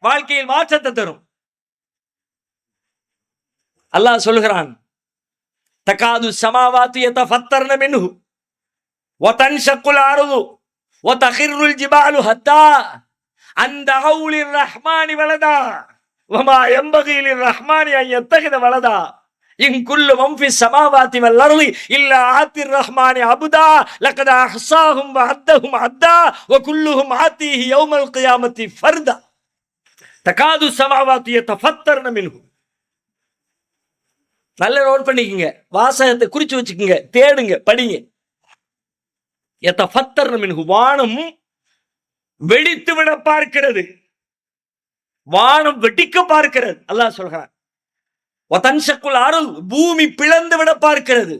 வாழ்க்கையில் மாற்றத்தை தரும். அல்லாஹ் சொல்கிறான், தகாது ஸமாவாத்து யதஃபத்தர்ன மின்ஹு வ தன்ஷக்குல் அர்து வ தகிர்ருல் ஜிபாலு ஹத்தா அன் தஅவு லிர்ரஹ்மானி வலதா வமா யம்பகி லிர்ரஹ்மானி அன் யத்தகித வலதா இன் குல்லு மன் ஃபிஸ் ஸமாவாத்தி வல் அர்தி இல்லா ஆத்திர் ரஹ்மானி அப்தா லகத் அஹ்ஸாஹும் வ அத்தஹும் அத்தா வ குல்லுஹும் ஆத்திஹி யௌமல் கியாமத்தி ஃபர்தா. தகாது ஸமாவாத்து யதஃபத்தர்ன மின்ஹு. நல்ல நோட் பண்ணிக்கங்க, வாசகத்தை குறிச்சு வச்சுக்கோங்க, தேடுங்க, படிங்க. யதஃபத்தர்ன மின்ஹு, வானம் வெடித்து விட பார்க்கிறது, வானம் வெடிக்க பார்க்கிறது. அல்லாஹ் சொல்கிறான், வதன்ஷக்குல் அர்து, பூமி பிளந்து விட பார்க்கிறது,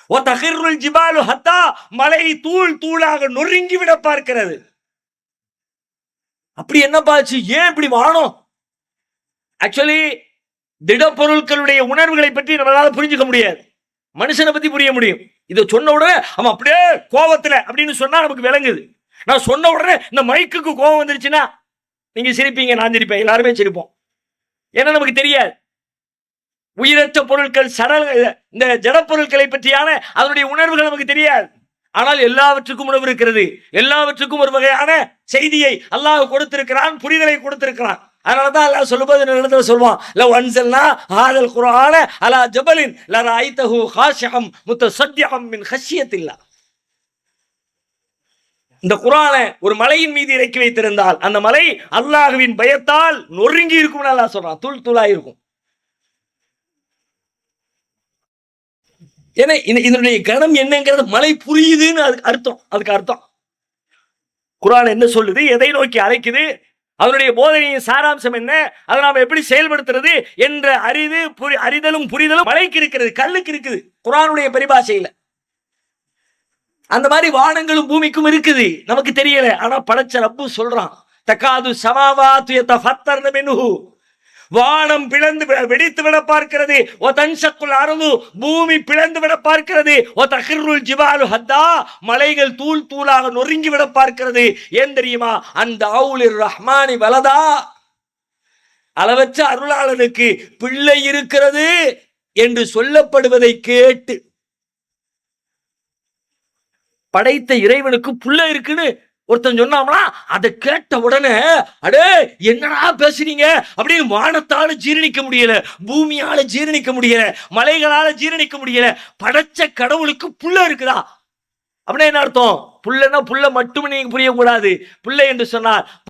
வதகிர்ருல் ஜிபாலு ஹத்தா, மலை தூள் தூளாக நொறுங்கி விட பார்க்கிறது. அப்படி என்ன பாச்சு? ஏன் இப்படி வானம்? ஆக்சுவலி திடப்பொருட்களுடைய உணர்வுகளை பற்றி நம்மளால புரிஞ்சுக்க முடியாது, மனுஷனை பத்தி புரிய முடியும். இதை சொன்ன உடனே அவன் அப்படியே கோபத்துல அப்படின்னு சொன்னா நமக்கு விளங்குது. நான் சொன்ன உடனே இந்த மைக்குக்கு கோபம் வந்துருச்சுன்னா நீங்க சிரிப்பீங்க, நான் சிரிப்பேன், எல்லாருமே சிரிப்போம். ஏன்னா நமக்கு தெரியாது. உயிரற்ற பொருட்கள், இந்த ஜட பொருட்களை பற்றியான அதனுடைய உணர்வுகள் நமக்கு தெரியாது. ஆனால் எல்லாவற்றுக்கும் உணர்வு இருக்கிறது, எல்லாவற்றுக்கும் ஒரு வகையான செய்தியை அல்லாஹ் கொடுத்திருக்கிறான், புரிதலை கொடுத்திருக்கிறான். அதனாலதான் அல்லாஹ் சொல்லும்போது இடத்துல சொல்வான், லவ் அன்ஸல்னா ஹாதல் குர்ஆன அலா ஜபலின் லரஐதஹு காஷிஅம் முத்தஸத்திஅம் மின் கஷ்யத்தில்லாஹ். இந்த குர்ஆனை ஒரு மலையின் மீது இறக்கி வைத்திருந்தால் அந்த மலை அல்லாஹ்வின் பயத்தால் நொறுங்கி இருக்கும்னு அல்லாஹ் சொல்றான், தூள் தூளா இருக்கும். ஏன்னா இதனுடைய கணம் என்னங்கிறது மலை புரியுதுன்னு அதுக்கு அர்த்தம். குர்ஆன் என்ன சொல்லுது, எதை நோக்கி அழைக்குது, அதனுடைய போதனையின் சாராம்சம் என்ன, அதை நாம் எப்படி செயல்படுத்துறது என்ற அறிதலும் புரிதலும் மலைக்கு இருக்கிறது, கல்லுக்கு இருக்குது குர்ஆனுடைய பரிபாஷையில. அந்த மாதிரி வானங்களும் பூமிக்கும் இருக்குது, நமக்கு தெரியல. ஆனா படைச்ச ரப்பு சொல்றான், தகாது ஸமாவாத்து யதஃபத்தர்ன மின்ஹு, வானம் பிளந்து வெடித்து விட பார்க்கிறது, வ தன்ஷக்குல் அர்து, பூமி பிளந்து விட பார்க்கிறது, வ தகிர்ருல் ஜிபாலு ஹத்தா, மலைகள் தூள் தூளாக நொறுங்கி விட பார்க்கிறது. ஏன் தெரியுமா? அந்த அவுலிர் ரஹ்மானி வலதா, அளவற்ற அருளாளனுக்கு பிள்ளை இருக்கிறது என்று சொல்லப்படுவதை கேட்டு, படைத்த இறைவனுக்கு பிள்ளை இருக்குன்னு ஒருத்தன் சொன்னாமனா அதை கேட்ட உடனே, அடே என்னடா பேசுறீங்க அப்படின்னு வானத்தால ஜீரணிக்க முடியல, பூமியால ஜீரணிக்க முடியல, மலைகளால ஜீரணிக்க முடியல. படைச்ச கடவுளுக்கு புள்ள இருக்குதா அப்படின்னா என்ன அர்த்தம்? புள்ளன்னா புள்ள மட்டுமே நீங்க புரியக்கூடாது. புள்ளை என்று சொன்னார்